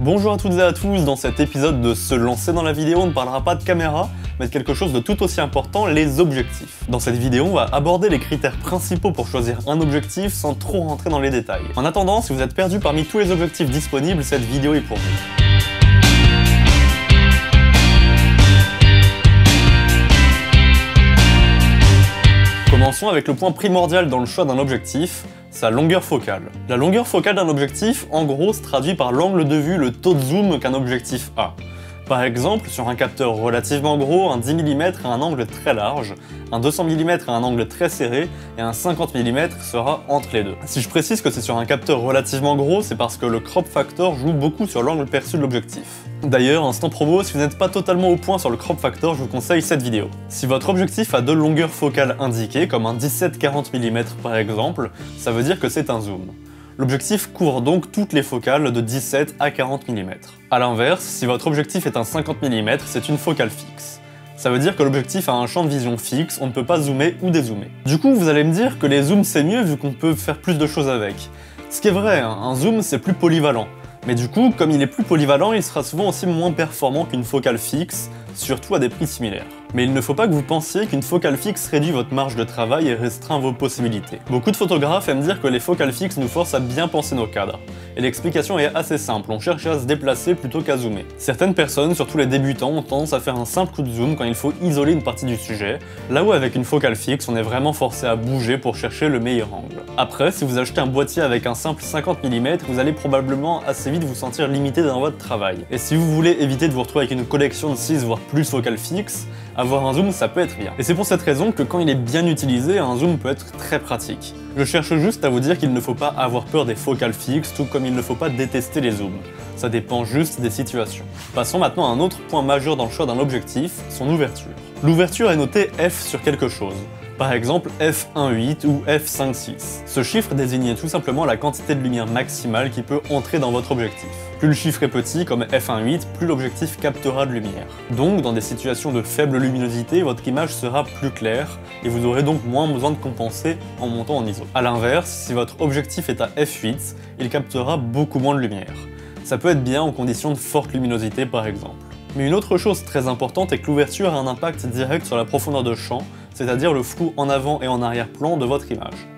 Bonjour à toutes et à tous, dans cet épisode de Se lancer dans la vidéo, on ne parlera pas de caméra, mais de quelque chose de tout aussi important, les objectifs. Dans cette vidéo, on va aborder les critères principaux pour choisir un objectif sans trop rentrer dans les détails. En attendant, si vous êtes perdu parmi tous les objectifs disponibles, cette vidéo est pour vous. Commençons avec le point primordial dans le choix d'un objectif, sa longueur focale. La longueur focale d'un objectif, en gros, se traduit par l'angle de vue, le taux de zoom qu'un objectif a. Par exemple, sur un capteur relativement gros, un 10 mm a un angle très large, un 200 mm a un angle très serré, et un 50 mm sera entre les deux. Si je précise que c'est sur un capteur relativement gros, c'est parce que le crop factor joue beaucoup sur l'angle perçu de l'objectif. D'ailleurs, instant promo, si vous n'êtes pas totalement au point sur le crop factor, je vous conseille cette vidéo. Si votre objectif a deux longueurs focales indiquées, comme un 17-40 mm par exemple, ça veut dire que c'est un zoom. L'objectif couvre donc toutes les focales de 17 à 40 mm. A l'inverse, si votre objectif est un 50 mm, c'est une focale fixe. Ça veut dire que l'objectif a un champ de vision fixe, on ne peut pas zoomer ou dézoomer. Du coup, vous allez me dire que les zooms c'est mieux vu qu'on peut faire plus de choses avec. Ce qui est vrai, hein, un zoom c'est plus polyvalent. Mais du coup, comme il est plus polyvalent, il sera souvent aussi moins performant qu'une focale fixe, surtout à des prix similaires. Mais il ne faut pas que vous pensiez qu'une focale fixe réduit votre marge de travail et restreint vos possibilités. Beaucoup de photographes aiment dire que les focales fixes nous forcent à bien penser nos cadres. Et l'explication est assez simple, on cherche à se déplacer plutôt qu'à zoomer. Certaines personnes, surtout les débutants, ont tendance à faire un simple coup de zoom quand il faut isoler une partie du sujet, là où avec une focale fixe, on est vraiment forcé à bouger pour chercher le meilleur angle. Après, si vous achetez un boîtier avec un simple 50 mm, vous allez probablement assez vite vous sentir limité dans votre travail. Et si vous voulez éviter de vous retrouver avec une collection de 6 voire plus focales fixes, avoir un zoom ça peut être bien. Et c'est pour cette raison que quand il est bien utilisé, un zoom peut être très pratique. Je cherche juste à vous dire qu'il ne faut pas avoir peur des focales fixes, tout comme il ne faut pas détester les zooms. Ça dépend juste des situations. Passons maintenant à un autre point majeur dans le choix d'un objectif, son ouverture. L'ouverture est notée F sur quelque chose. Par exemple f1.8 ou f5.6. Ce chiffre désigne tout simplement la quantité de lumière maximale qui peut entrer dans votre objectif. Plus le chiffre est petit, comme f1.8, plus l'objectif captera de lumière. Donc, dans des situations de faible luminosité, votre image sera plus claire, et vous aurez donc moins besoin de compenser en montant en ISO. A l'inverse, si votre objectif est à f8, il captera beaucoup moins de lumière. Ça peut être bien en conditions de forte luminosité par exemple. Mais une autre chose très importante est que l'ouverture a un impact direct sur la profondeur de champ, c'est-à-dire le flou en avant et en arrière-plan de votre image.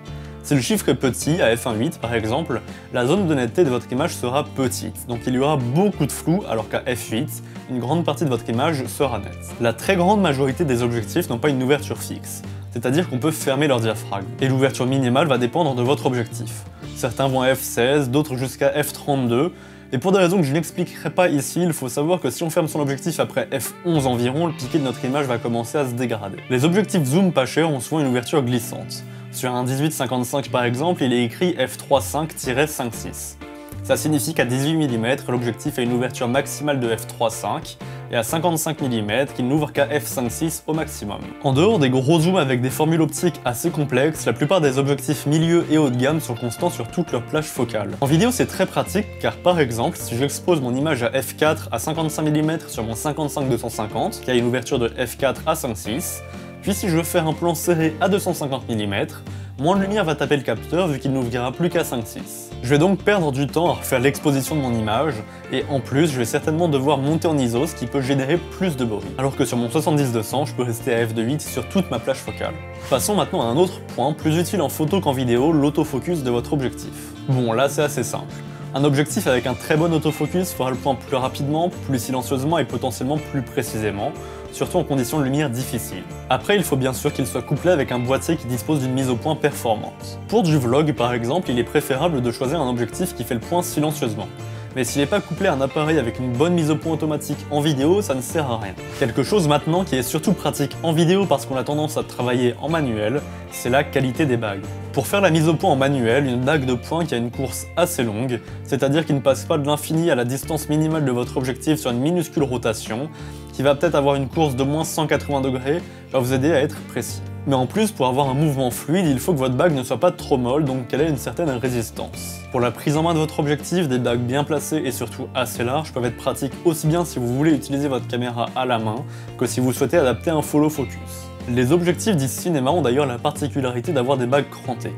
Si le chiffre est petit, à f1.8 par exemple, la zone de netteté de votre image sera petite, donc il y aura beaucoup de flou, alors qu'à f8, une grande partie de votre image sera nette. La très grande majorité des objectifs n'ont pas une ouverture fixe, c'est-à-dire qu'on peut fermer leur diaphragme, et l'ouverture minimale va dépendre de votre objectif. Certains vont à f16, d'autres jusqu'à f32, et pour des raisons que je n'expliquerai pas ici, il faut savoir que si on ferme son objectif après f11 environ, le piqué de notre image va commencer à se dégrader. Les objectifs zoom pas chers ont souvent une ouverture glissante. Sur un 18-55 par exemple, il est écrit f3.5-5.6. Ça signifie qu'à 18 mm, l'objectif a une ouverture maximale de f3.5 et à 55 mm qu'il n'ouvre qu'à f5.6 au maximum. En dehors des gros zooms avec des formules optiques assez complexes, la plupart des objectifs milieu et haut de gamme sont constants sur toute leur plage focale. En vidéo c'est très pratique car par exemple, si j'expose mon image à f4 à 55 mm sur mon 55-250 qui a une ouverture de f4 à 5.6, puis si je veux faire un plan serré à 250 mm, moins de lumière va taper le capteur vu qu'il n'ouvrira plus qu'à 5.6. Je vais donc perdre du temps à refaire l'exposition de mon image, et en plus je vais certainement devoir monter en ISO, ce qui peut générer plus de bruit. Alors que sur mon 70-200, je peux rester à f2.8 sur toute ma plage focale. Passons maintenant à un autre point, plus utile en photo qu'en vidéo, l'autofocus de votre objectif. Bon là c'est assez simple. Un objectif avec un très bon autofocus fera le point plus rapidement, plus silencieusement et potentiellement plus précisément, surtout en conditions de lumière difficiles. Après, il faut bien sûr qu'il soit couplé avec un boîtier qui dispose d'une mise au point performante. Pour du vlog par exemple, il est préférable de choisir un objectif qui fait le point silencieusement. Mais s'il n'est pas couplé à un appareil avec une bonne mise au point automatique en vidéo, ça ne sert à rien. Quelque chose maintenant qui est surtout pratique en vidéo parce qu'on a tendance à travailler en manuel, c'est la qualité des bagues. Pour faire la mise au point en manuel, une bague de poing qui a une course assez longue, c'est-à-dire qui ne passe pas de l'infini à la distance minimale de votre objectif sur une minuscule rotation, qui va peut-être avoir une course de moins 180 degrés, va vous aider à être précis. Mais en plus, pour avoir un mouvement fluide, il faut que votre bague ne soit pas trop molle, donc qu'elle ait une certaine résistance. Pour la prise en main de votre objectif, des bagues bien placées et surtout assez larges peuvent être pratiques aussi bien si vous voulez utiliser votre caméra à la main, que si vous souhaitez adapter un follow focus. Les objectifs dits cinéma ont d'ailleurs la particularité d'avoir des bagues crantées.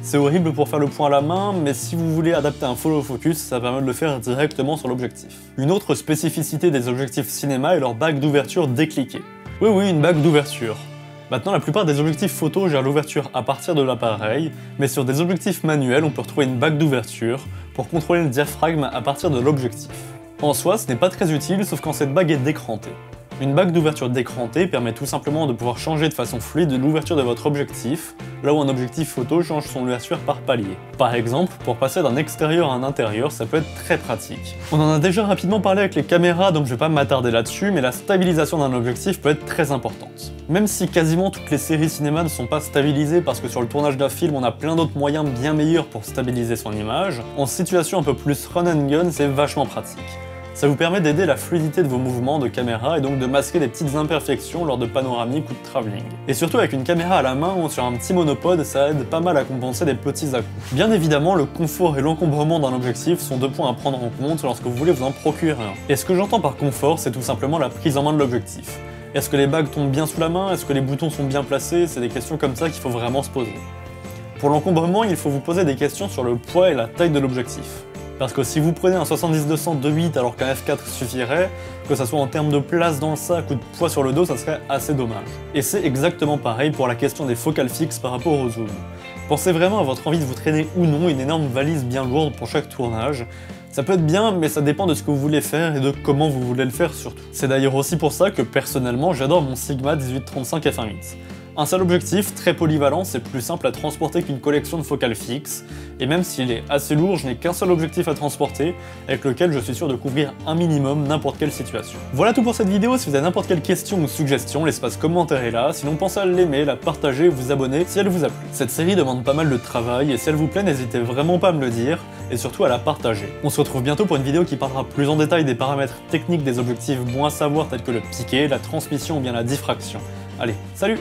C'est horrible pour faire le point à la main, mais si vous voulez adapter un follow focus, ça permet de le faire directement sur l'objectif. Une autre spécificité des objectifs cinéma est leur bague d'ouverture décliquée. Oui, une bague d'ouverture. Maintenant, la plupart des objectifs photo gèrent l'ouverture à partir de l'appareil, mais sur des objectifs manuels, on peut retrouver une bague d'ouverture pour contrôler le diaphragme à partir de l'objectif. En soi, ce n'est pas très utile, sauf quand cette bague est décrantée. Une bague d'ouverture décrantée permet tout simplement de pouvoir changer de façon fluide l'ouverture de votre objectif, là où un objectif photo change son ouverture par palier. Par exemple, pour passer d'un extérieur à un intérieur, ça peut être très pratique. On en a déjà rapidement parlé avec les caméras, donc je vais pas m'attarder là-dessus, mais la stabilisation d'un objectif peut être très importante. Même si quasiment toutes les séries cinéma ne sont pas stabilisées parce que sur le tournage d'un film, on a plein d'autres moyens bien meilleurs pour stabiliser son image, en situation un peu plus run and gun, c'est vachement pratique. Ça vous permet d'aider la fluidité de vos mouvements de caméra et donc de masquer des petites imperfections lors de panoramiques ou de travelling. Et surtout avec une caméra à la main ou sur un petit monopode, ça aide pas mal à compenser des petits à-coups. Bien évidemment, le confort et l'encombrement d'un objectif sont deux points à prendre en compte lorsque vous voulez vous en procurer un. Et ce que j'entends par confort, c'est tout simplement la prise en main de l'objectif. Est-ce que les bagues tombent bien sous la main? Est-ce que les boutons sont bien placés? C'est des questions comme ça qu'il faut vraiment se poser. Pour l'encombrement, il faut vous poser des questions sur le poids et la taille de l'objectif. Parce que si vous prenez un 70-200 2.8 alors qu'un f4 suffirait, que ça soit en termes de place dans le sac ou de poids sur le dos, ça serait assez dommage. Et c'est exactement pareil pour la question des focales fixes par rapport au zoom. Pensez vraiment à votre envie de vous traîner ou non une énorme valise bien lourde pour chaque tournage. Ça peut être bien, mais ça dépend de ce que vous voulez faire et de comment vous voulez le faire surtout. C'est d'ailleurs aussi pour ça que personnellement j'adore mon Sigma 1835 f1.8. Un seul objectif, très polyvalent, c'est plus simple à transporter qu'une collection de focales fixes, et même s'il est assez lourd, je n'ai qu'un seul objectif à transporter, avec lequel je suis sûr de couvrir un minimum n'importe quelle situation. Voilà tout pour cette vidéo, si vous avez n'importe quelle question ou suggestion, l'espace commentaire est là, sinon pensez à l'aimer, la partager, vous abonner si elle vous a plu. Cette série demande pas mal de travail, et si elle vous plaît, n'hésitez vraiment pas à me le dire, et surtout à la partager. On se retrouve bientôt pour une vidéo qui parlera plus en détail des paramètres techniques des objectifs bons à savoir tels que le piqué, la transmission ou bien la diffraction. Allez, salut!